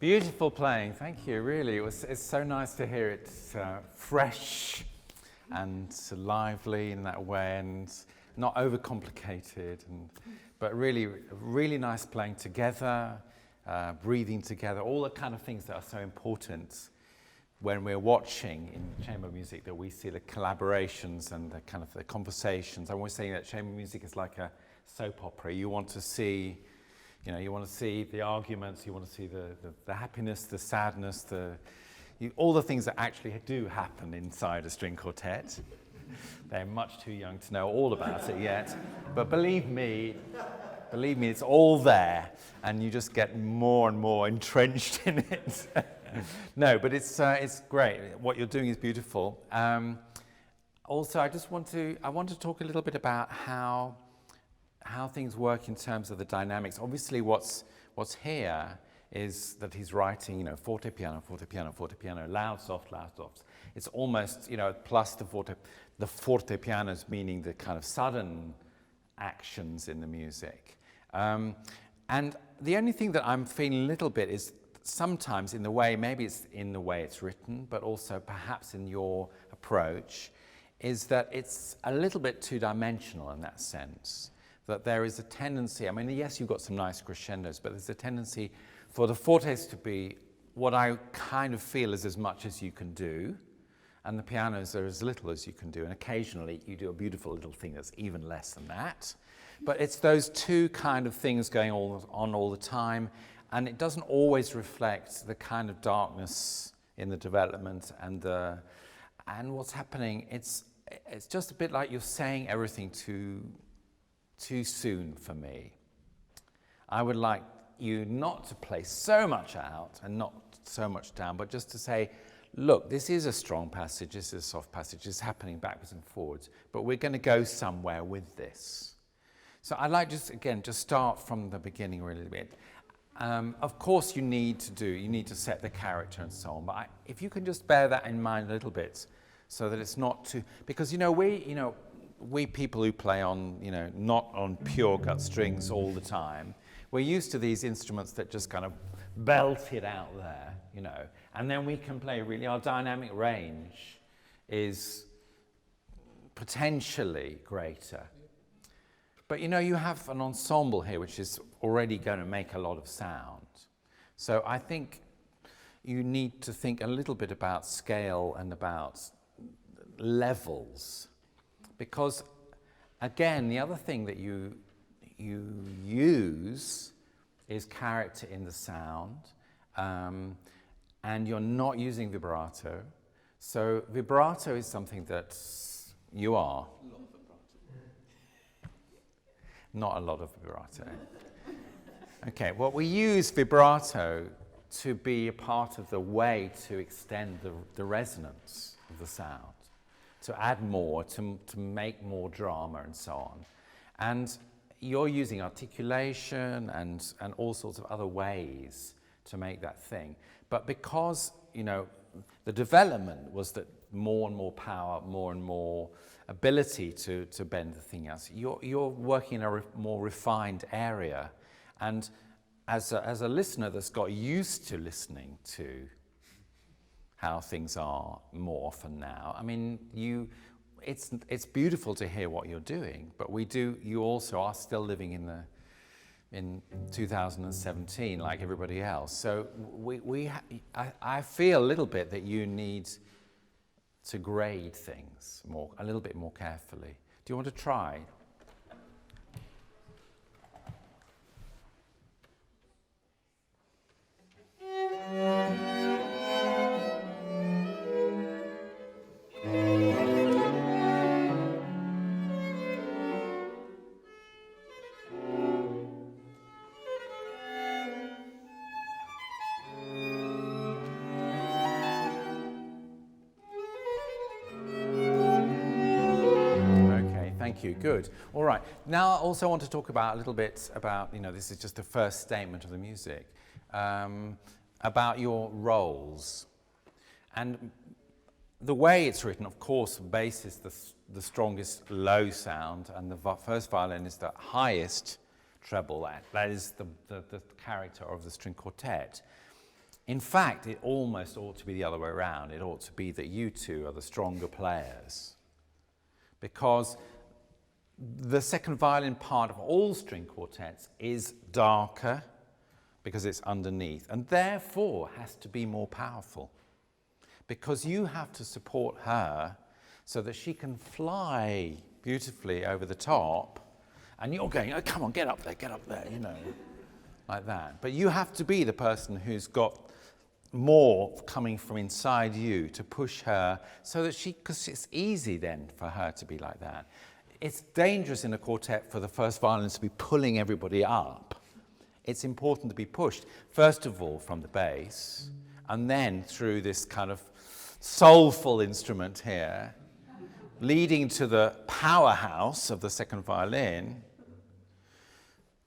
Beautiful playing, thank you, really. It's so nice to hear it fresh and lively in that way and not overcomplicated, but really, really nice playing together, breathing together, all the kind of things that are so important when we're watching in chamber music, that we see the collaborations and the kind of the conversations. I'm always saying that chamber music is like a soap opera. You want to see, you want to see the arguments, you want to see the happiness, the sadness, all the things that actually do happen inside a string quartet. They're much too young to know all about it yet, but believe me, it's all there, and you just get more and more entrenched in it. No, but it's great. What you're doing is beautiful. Also, I want to talk a little bit about how things work in terms of the dynamics. Obviously, what's here is that he's writing, forte piano, forte piano, forte piano, loud, soft, loud, soft. It's almost, plus the forte pianos, meaning the kind of sudden actions in the music. And the only thing that I'm feeling a little bit is sometimes in the way, maybe it's in the way it's written, but also perhaps in your approach, is that it's a little bit two-dimensional in that sense. That there is a tendency, yes, you've got some nice crescendos, but there's a tendency for the fortes to be what I kind of feel is as much as you can do, and the pianos are as little as you can do, and occasionally you do a beautiful little thing that's even less than that. But it's those two kind of things going on all the time, and it doesn't always reflect the kind of darkness in the development and what's happening. It's just a bit like you're saying everything too soon for me. I would like you not to play so much out and not so much down, but just to say, look, this is a strong passage, this is a soft passage, it's happening backwards and forwards, but we're going to go somewhere with this. So I'd like just start from the beginning really a bit. Of course you need to set the character and so on, but if you can just bear that in mind a little bit, so that it's not too, because we people who play on, not on pure gut strings all the time, we're used to these instruments that just kind of belt it out there, and then we can play really, our dynamic range is potentially greater. But you have an ensemble here which is already going to make a lot of sound. So I think you need to think a little bit about scale and about levels. Because, again, the other thing that you use is character in the sound, and you're not using vibrato. So vibrato is something that you are. Not a lot of vibrato. Okay, well, we use vibrato to be a part of the way to extend the resonance of the sound, to add more, to make more drama and so on. And you're using articulation and all sorts of other ways to make that thing. But because, The development was that more and more power, more and more ability to bend the thing out. So you're working in a more refined area. And as a listener that's got used to listening to how things are more often now, I mean, it's beautiful to hear what you're doing, but you also are still living in 2017 like everybody else. So I feel a little bit that you need to grade things a little bit more carefully. Do you want to try? Thank you, good. All right, now I also want to talk about a little bit about, this is just the first statement of the music, about your roles. And the way it's written, of course, bass is the strongest low sound, and the first violin is the highest treble. That is the character of the string quartet. In fact, it almost ought to be the other way around. It ought to be that you two are the stronger players, because the second violin part of all string quartets is darker because it's underneath, and therefore has to be more powerful, because you have to support her so that she can fly beautifully over the top, and you're going, oh, come on, get up there, like that. But you have to be the person who's got more coming from inside you to push her so that because it's easy then for her to be like that. It's dangerous in a quartet for the first violins to be pulling everybody up. It's important to be pushed, first of all, from the bass, and then through this kind of soulful instrument here, leading to the powerhouse of the second violin,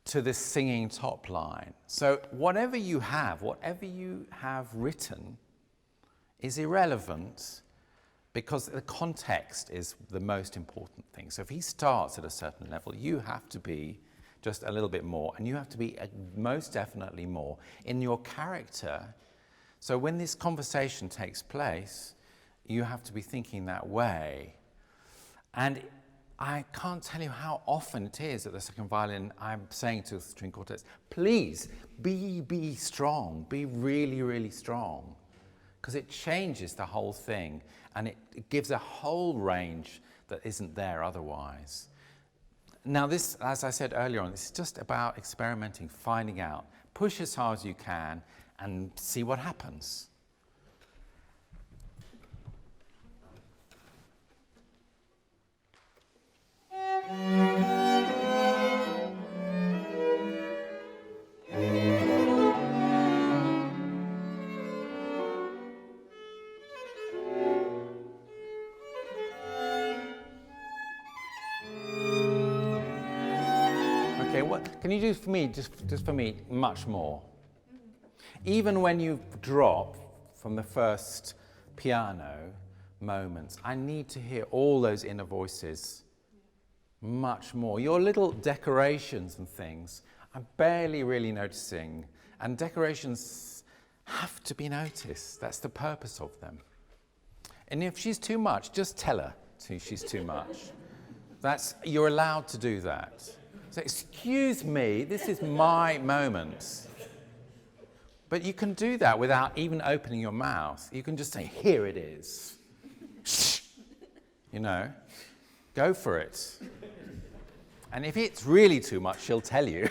to this singing top line. So whatever you have written is irrelevant, because the context is the most important thing. So if he starts at a certain level, you have to be just a little bit more, and you have to be most definitely more in your character. So when this conversation takes place, you have to be thinking that way. And I can't tell you how often it is at the second violin I'm saying to string quartets, please be strong, be really, really strong, because it changes the whole thing, and it gives a whole range that isn't there otherwise. Now this, as I said earlier on, this is just about experimenting, finding out. Push as hard as you can and see what happens. Okay, what can you do for me, just for me, much more? Even when you drop from the first piano moments, I need to hear all those inner voices much more. Your little decorations and things, I'm barely really noticing, and decorations have to be noticed. That's the purpose of them. And if she's too much, just tell her she's too much. You're allowed to do that. So excuse me, this is my moment. But you can do that without even opening your mouth. You can just say, here it is. Shh. Go for it. And if it's really too much, she'll tell you.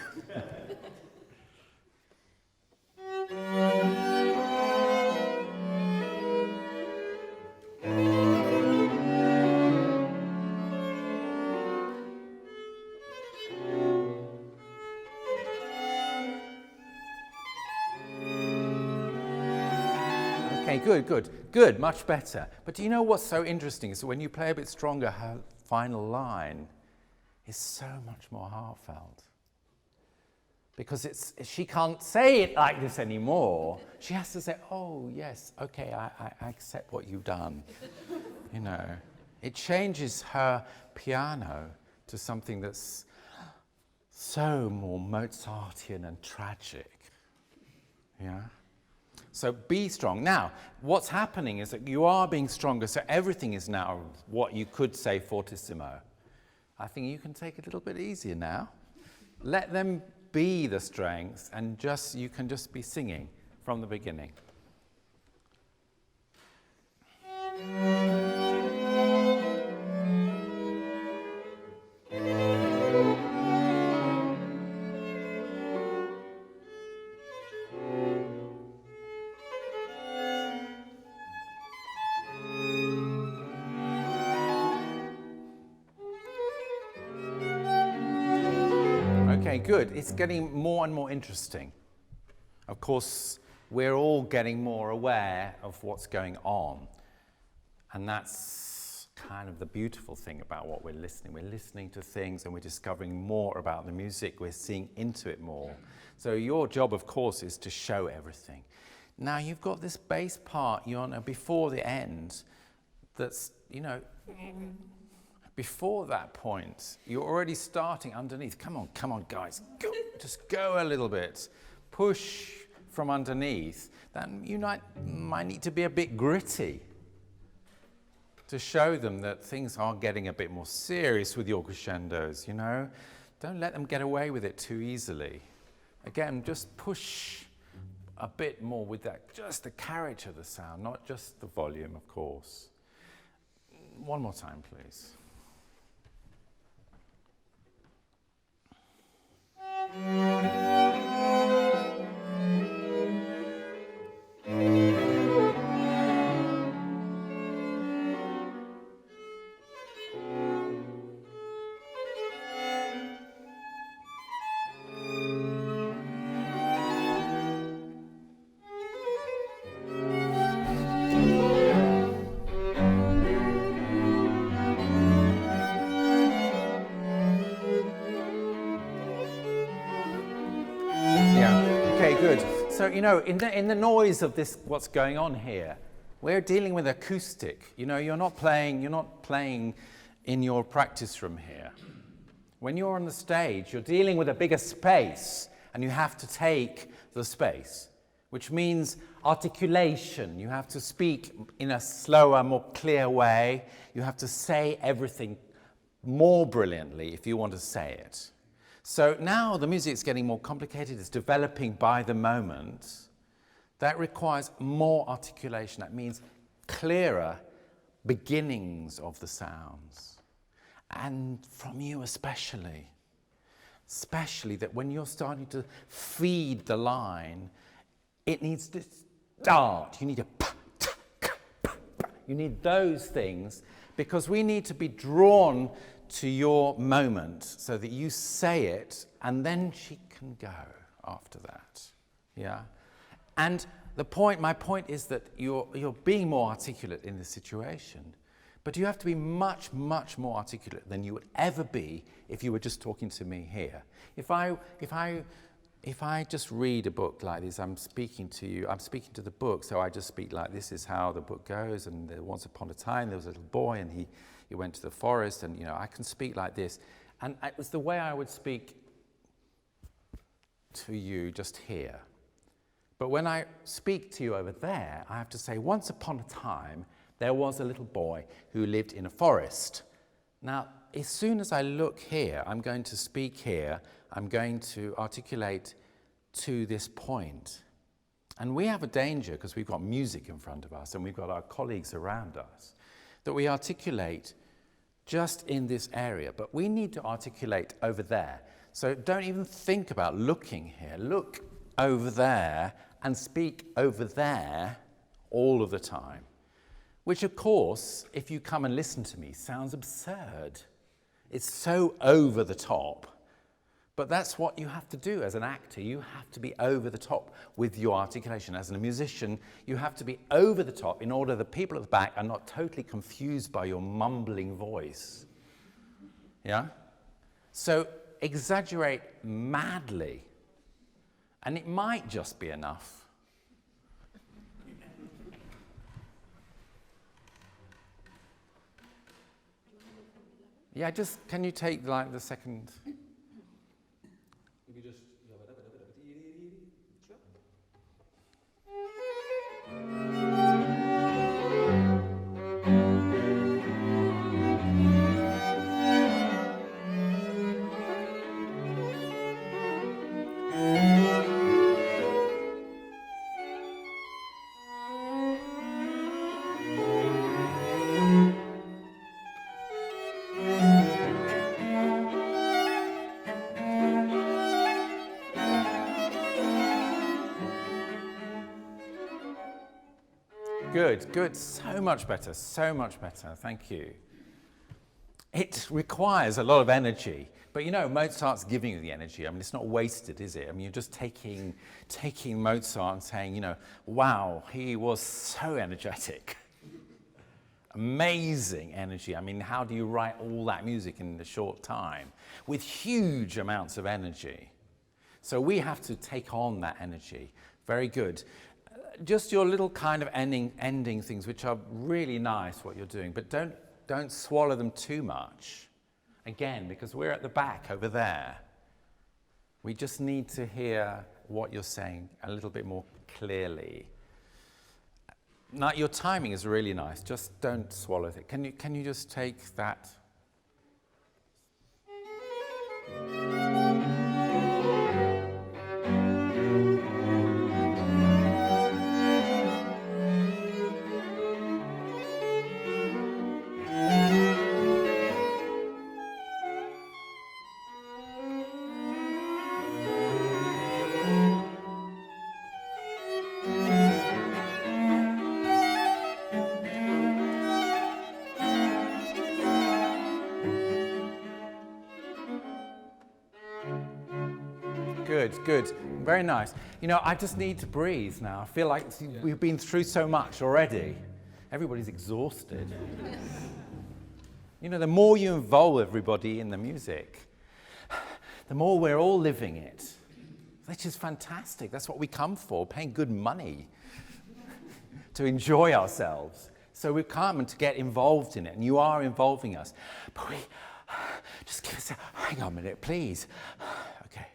Okay, good, much better. But do you know what's so interesting is that when you play a bit stronger, her final line is so much more heartfelt. Because she can't say it like this anymore. She has to say, oh, yes, okay, I accept what you've done. You know, it changes her piano to something that's so more Mozartian and tragic. Yeah? So be strong. Now, what's happening is that you are being stronger, so everything is now what you could say fortissimo. I think you can take it a little bit easier now. Let them be the strengths, and you can just be singing from the beginning. Okay, good. It's getting more and more interesting. Of course, we're all getting more aware of what's going on. And that's kind of the beautiful thing about what we're listening. We're listening to things and we're discovering more about the music. We're seeing into it more. So your job, of course, is to show everything. Now, you've got this bass part, before the end, that's, before that point, you're already starting underneath. Come on, guys. Go, just go a little bit. Push from underneath. Then you might need to be a bit gritty to show them that things are getting a bit more serious with your crescendos, Don't let them get away with it too easily. Again, just push a bit more with that, just the carriage of the sound, not just the volume, of course. One more time, please. So, in the noise of this, what's going on here, we're dealing with acoustic. You're not playing in your practice room here. When you're on the stage, you're dealing with a bigger space, and you have to take the space, which means articulation. You have to speak in a slower, more clear way. You have to say everything more brilliantly if you want to say it. So now the music's getting more complicated, it's developing by the moment. That requires more articulation. That means clearer beginnings of the sounds. And from you especially that when you're starting to feed the line, it needs to start. You need a pa, ta, ka, pa, pa. You need those things because we need to be drawn to your moment so that you say it and then she can go after that. Yeah? And my point is that you're being more articulate in this situation, but you have to be much, much more articulate than you would ever be if you were just talking to me here. If I just read a book like this, I'm speaking to you, I'm speaking to the book, so I just speak like this is how the book goes, and once upon a time there was a little boy and he went to the forest, and I can speak like this. And it was the way I would speak to you just here. But when I speak to you over there, I have to say, once upon a time, there was a little boy who lived in a forest. Now, as soon as I look here, I'm going to speak here, I'm going to articulate to this point. And we have a danger, because we've got music in front of us, and we've got our colleagues around us, that we articulate just in this area, but we need to articulate over there. So don't even think about looking here. Look over there and speak over there all of the time, which of course, if you come and listen to me, sounds absurd. It's so over the top. But that's what you have to do as an actor. You have to be over the top with your articulation. As a musician, you have to be over the top in order that people at the back are not totally confused by your mumbling voice. Yeah? So exaggerate madly And it might just be enough. Yeah, just, can you take like the second? Good, good, so much better, thank you. It requires a lot of energy, but you know, Mozart's giving you the energy. I mean, it's not wasted, is it? I mean, you're just taking Mozart and saying, you know, wow, he was so energetic. Amazing energy. I mean, how do you write all that music in a short time with huge amounts of energy? So we have to take on that energy. Very good. Just your little kind of ending things, which are really nice what you're doing, but don't swallow them too much. Again, because we're at the back over there. We just need to hear what you're saying a little bit more clearly. Now, your timing is really nice. Just don't swallow it. Can you just take that? Good, very nice. You know, I just need to breathe now. I feel like we've been through so much already. Everybody's exhausted. You know, the more you involve everybody in the music, the more we're all living it, which is fantastic. That's what we come for, paying good money to enjoy ourselves. So we've come to get involved in it, and you are involving us. But we, just give us hang on a minute, please. Okay.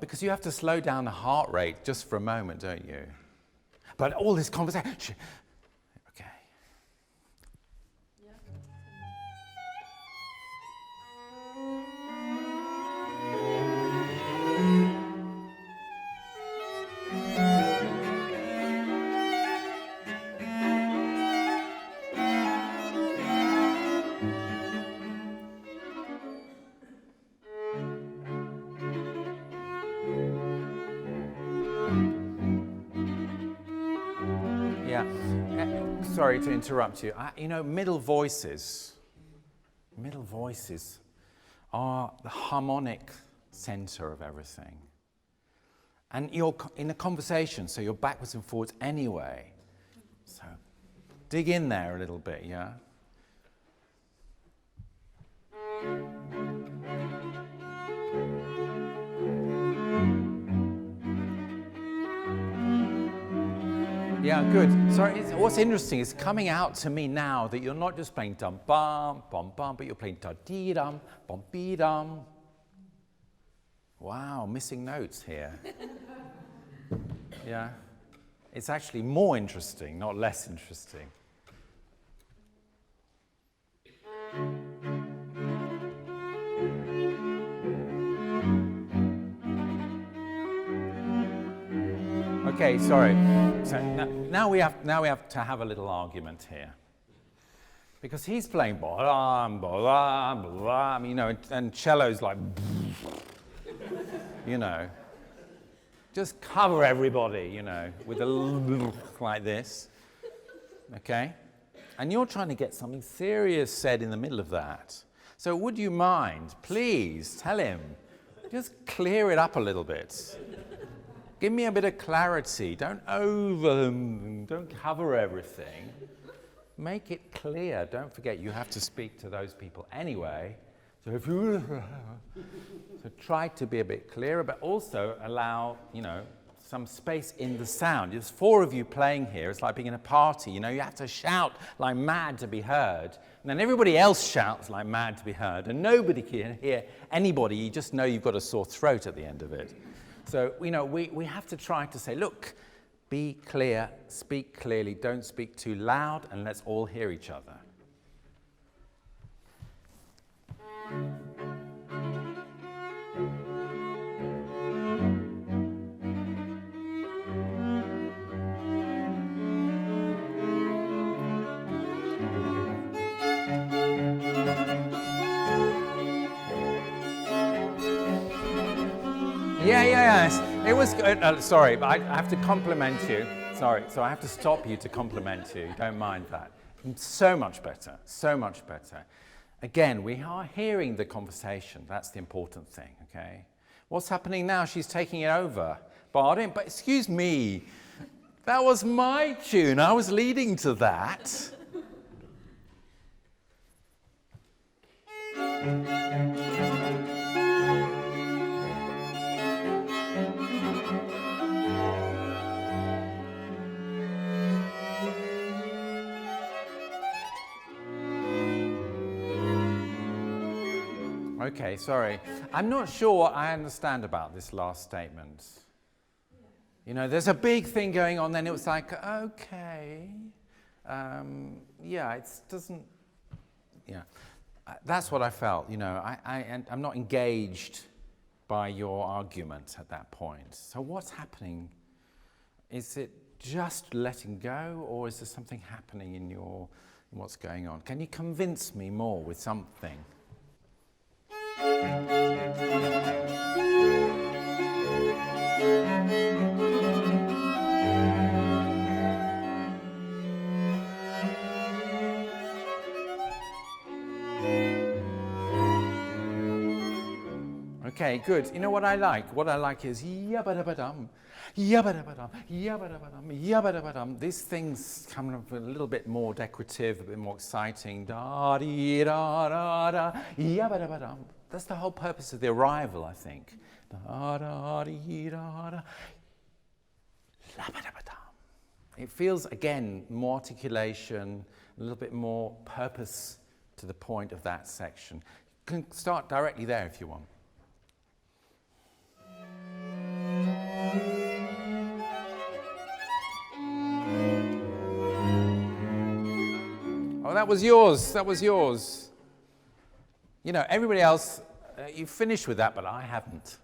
Because you have to slow down the heart rate just for a moment, don't you? But all this conversation. Okay. Sorry to interrupt you. You know, middle voices are the harmonic center of everything. And you're in a conversation, so you're backwards and forwards anyway. So dig in there a little bit, yeah? Yeah, good. Sorry, what's interesting is coming out to me now that you're not just playing dum bum bum bum, but you're playing da dee dum bum bee dum. Wow, missing notes here. Yeah, it's actually more interesting, not less interesting. Okay, sorry. So now we have to have a little argument here, because he's playing blah blah blah, you know, and cello's like, you know, just cover everybody, you know, with a like this, okay? And you're trying to get something serious said in the middle of that. So would you mind, please tell him, just clear it up a little bit. Give me a bit of clarity. Don't cover everything. Make it clear. Don't forget, you have to speak to those people anyway. So if you so try to be a bit clearer, but also allow, some space in the sound. There's 4 of you playing here. It's like being in a party. You have to shout like mad to be heard. And then everybody else shouts like mad to be heard. And nobody can hear anybody. You just know you've got a sore throat at the end of it. So, we have to try to say, look, be clear, speak clearly, don't speak too loud, and let's all hear each other. Yes. It was good. Sorry, but I have to compliment you. Sorry, so I have to stop you to compliment you. Don't mind that. So much better. So much better. Again, we are hearing the conversation. That's the important thing, okay? What's happening now? She's taking it over. But excuse me, that was my tune. I was leading to that. Okay, sorry. I'm not sure what I understand about this last statement. There's a big thing going on, then it was like, okay. It doesn't... Yeah. That's what I felt, I'm not engaged by your argument at that point. So what's happening? Is it just letting go, or is there something happening in what's going on? Can you convince me more with something? Okay, good. You know what I like? What I like is yabba-dabba-dum, yabba-dabba-dum, yabba-dabba-dum, yabba-dabba-dum. These things come up a little bit more decorative, a bit more exciting. Da-dee-da-da-da, yabba-dabba-dum. That's the whole purpose of the arrival, I think. Da-da-dee-da-da, yabba-dabba-dum. It feels, again, more articulation, a little bit more purpose to the point of that section. You can start directly there if you want. Oh, that was yours. That was yours. Everybody else, you finished with that, but I haven't.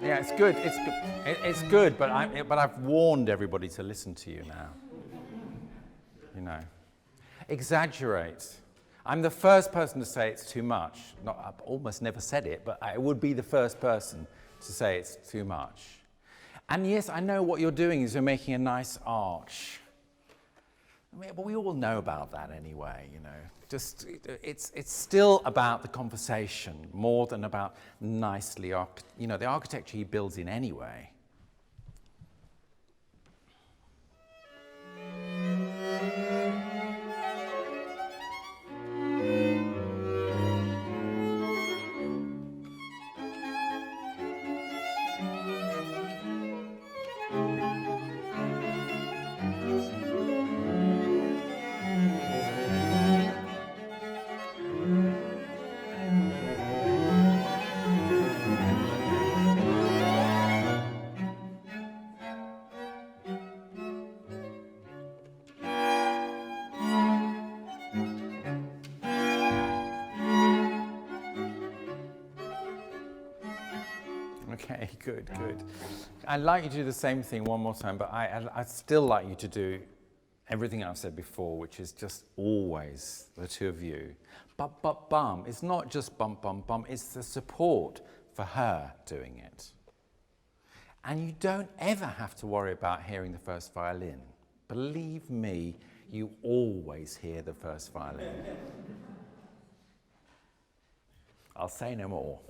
Yeah, it's good. It's good. It's good, but I've warned everybody to listen to you now. Exaggerate. I'm the first person to say it's too much. I've almost never said it, but I would be the first person to say it's too much. And yes, I know what you're doing is you're making a nice arch. But we all know about that anyway, Just it's still about the conversation more than about nicely, the architecture he builds in anyway. Okay, good. I'd like you to do the same thing one more time, but I'd still like you to do everything I've said before, which is just always the two of you. Bum. It's not just bum, it's the support for her doing it. And you don't ever have to worry about hearing the first violin. Believe me, you always hear the first violin. I'll say no more.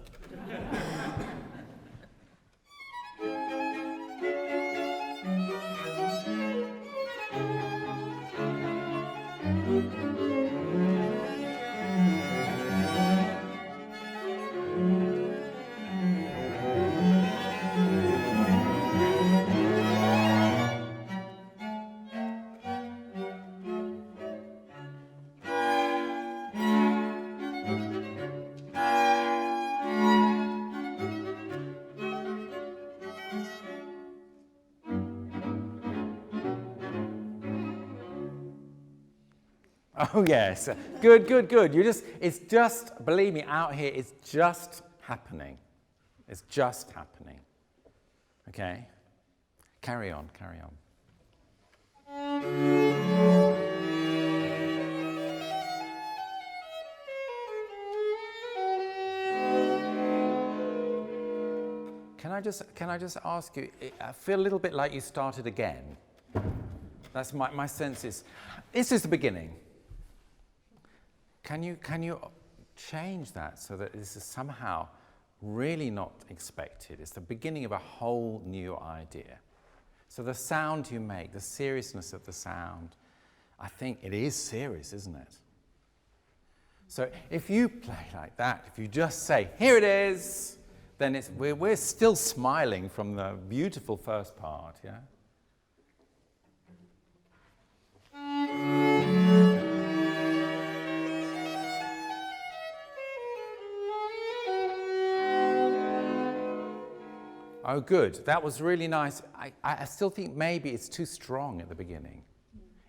Oh yes, good, good, good. It's just, believe me, out here, it's just happening. It's just happening. Okay? Carry on, carry on. Can I just ask you, I feel a little bit like you started again. That's my sense is, this is the beginning. Can you change that so that this is somehow really not expected? It's the beginning of a whole new idea. So the sound you make, the seriousness of the sound, I think it is serious, isn't it? So if you play like that, if you just say, here it is, then we're still smiling from the beautiful first part, yeah? Oh, good. That was really nice. I still think maybe it's too strong at the beginning.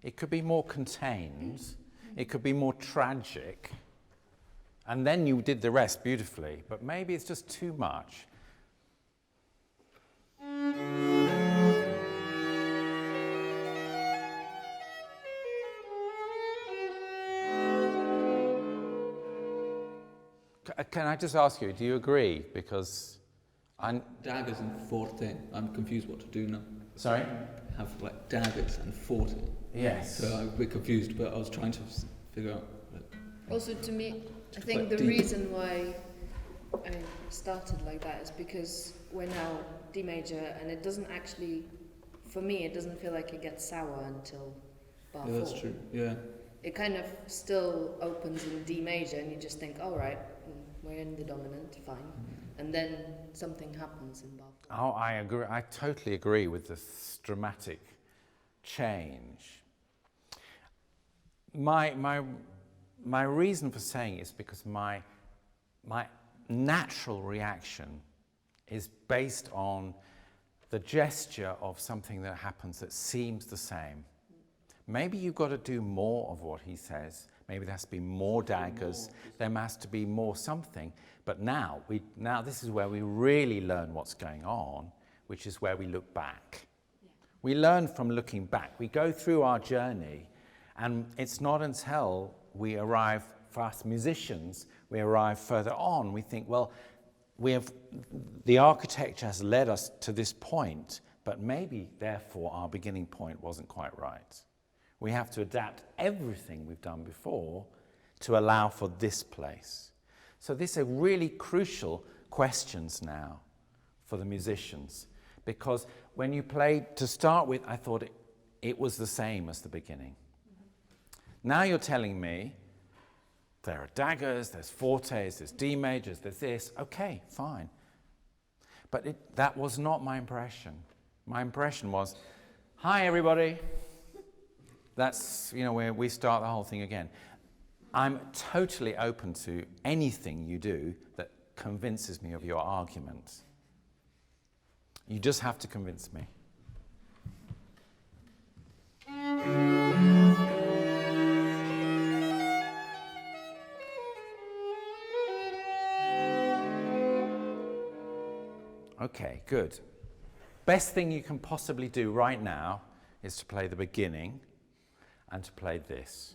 It could be more contained. It could be more tragic. And then you did the rest beautifully. But maybe it's just too much. Can I just ask you, do you agree? Because daggers and forte. I'm confused what to do now. Sorry? Have like daggers and forte. Yes. So I'm a bit confused, but I was trying to figure out. Also, to me, I think the reason why I started like that is because we're now D major, and it doesn't actually, for me, it doesn't feel like it gets sour until bar 4. That's true. Yeah. It kind of still opens in D major, and you just think, all right, we're in the dominant, fine. And then something happens in bar 4. Oh, I agree. I totally agree with this dramatic change. My reason for saying it is because my natural reaction is based on the gesture of something that happens that seems the same. Maybe you've got to do more of what he says. Maybe there has to be more daggers. There has to be more something. But now this is where we really learn what's going on, which is where we look back. Yeah. We learn from looking back. We go through our journey, and it's not until we arrive, for us musicians, we arrive further on. We think, well, the architecture has led us to this point, but maybe, therefore, our beginning point wasn't quite right. We have to adapt everything we've done before to allow for this place. So these are really crucial questions now for the musicians, because when you played to start with, I thought it was the same as the beginning. Now you're telling me there are daggers, there's fortes, there's D majors, there's this. Okay, fine. But that was not my impression. My impression was, hi everybody. That's, where we start the whole thing again. I'm totally open to anything you do that convinces me of your argument. You just have to convince me. Okay, good. Best thing you can possibly do right now is to play the beginning and to play this.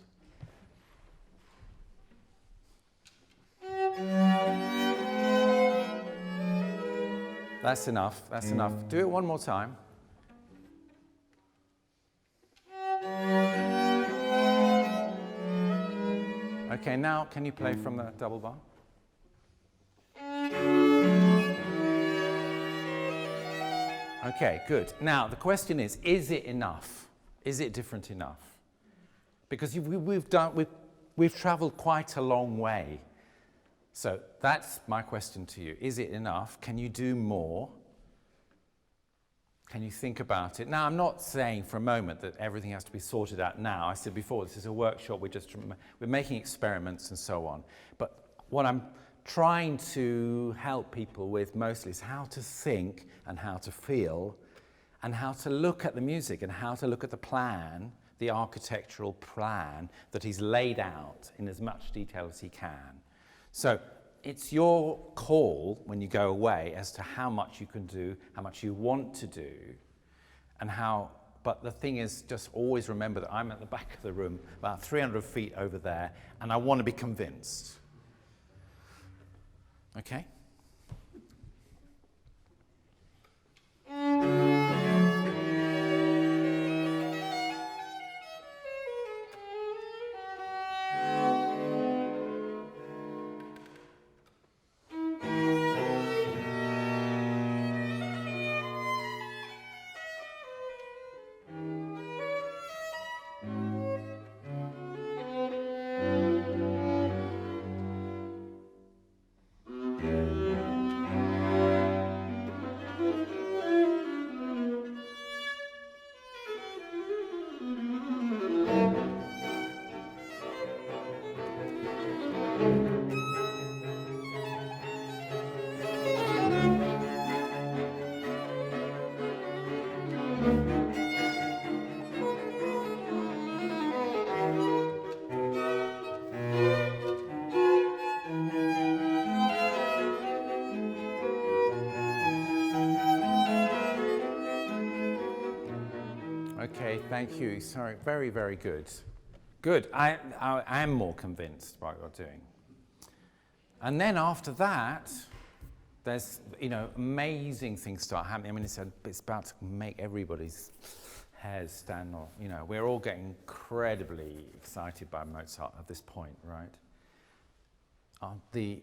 That's enough, that's enough. Do it one more time. Okay, now can you play from the double bar? Okay, good. Now the question is it enough? Is it different enough? Because we've traveled quite a long way. So that's my question to you. Is it enough? Can you do more? Can you think about it? Now, I'm not saying for a moment that everything has to be sorted out now. I said before, this is a workshop. We're making experiments and so on. But what I'm trying to help people with mostly is how to think and how to feel and how to look at the music and how to look at the plan, the architectural plan that he's laid out in as much detail as he can. So it's your call when you go away as to how much you can do, how much you want to do, and how, but the thing is, just always remember that I'm at the back of the room, about 300 feet over there, and I want to be convinced. Okay? Okay, thank you. Sorry, very, very good. Good. I am more convinced by what you're doing. And then after that, there's, amazing things start happening. I mean, it's about to make everybody's hairs stand on. We're all getting incredibly excited by Mozart at this point, right? The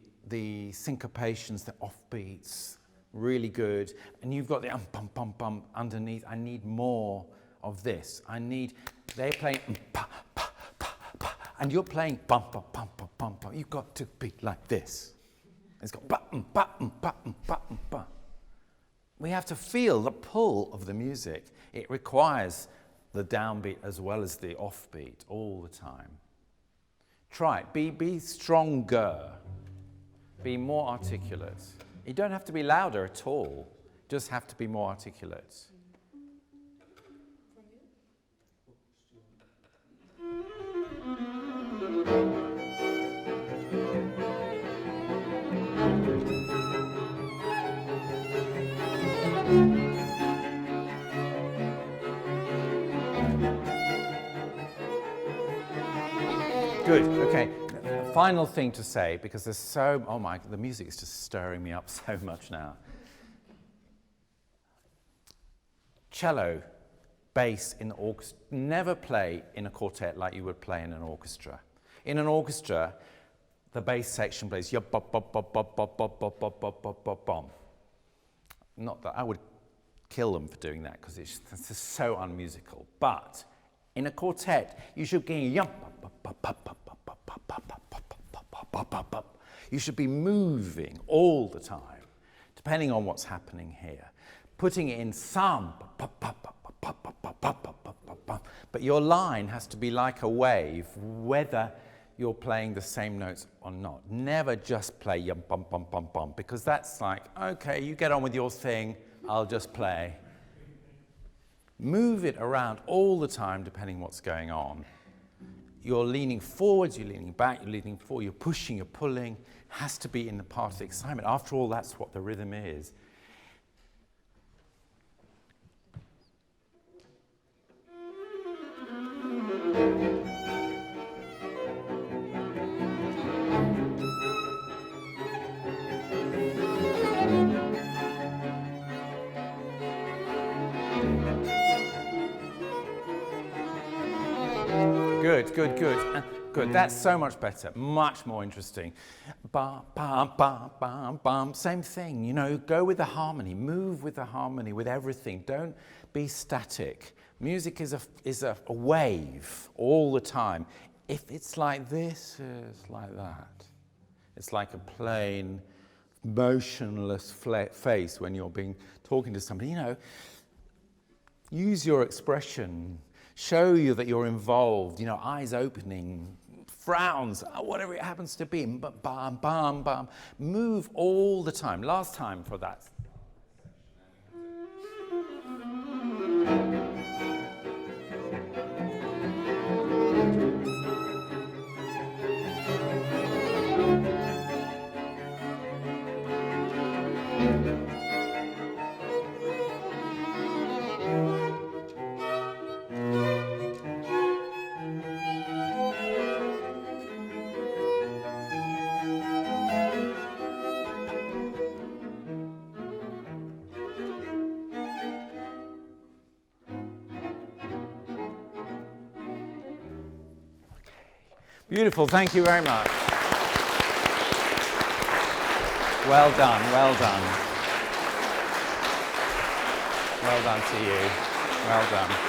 syncopations, the offbeats, really good. And you've got the pum pum pum underneath. I need more of this. They're playing pa pa pa pa, and you're playing pum pum pum pum pum pum. You've got to be like this. It's got pa pa pa pa pa. We have to feel the pull of the music. It requires the downbeat as well as the offbeat all the time. Try it. Be stronger. Be more articulate. You don't have to be louder at all. You just have to be more articulate. Good, okay. Final thing to say, because there's the music is just stirring me up so much now. Cello, bass in the orchestra, never play in a quartet like you would play in an orchestra. In an orchestra, the bass section plays yop bop bop bop bop bop bop bop bop bop bop bop bom. Not that I would kill them for doing that because it's just so unmusical. But in a quartet, you should get yop bop bop bop bop bop bop bop bop bop bop bop bop. You should be moving all the time, depending on what's happening here. Putting it in some pop pop pop pop pop pop pop pop pop pop pop. But your line has to be like a wave, whether you're playing the same notes or not. Never just play yum bum bum bum bum, because that's like, okay, you get on with your thing, I'll just play. Move it around all the time, depending what's going on. You're leaning forwards, you're leaning back, you're leaning forward, you're pushing, you're pulling. Has to be in the part of the excitement. After all, that's what the rhythm is. Good, good, good. Good, that's so much better, much more interesting. Ba, ba, ba, ba, bum, same thing, go with the harmony, move with the harmony, with everything. Don't be static. Music is a wave all the time. If it's like this, it's like that. It's like a plain, motionless face when you're talking to somebody. You know, use your expression. Show you that you're involved. You know, eyes opening, frowns, whatever it happens to be. Bam, bam, bam. Move all the time. Last time for that. Beautiful, thank you very much. Well done, well done. Well done to you. Well done.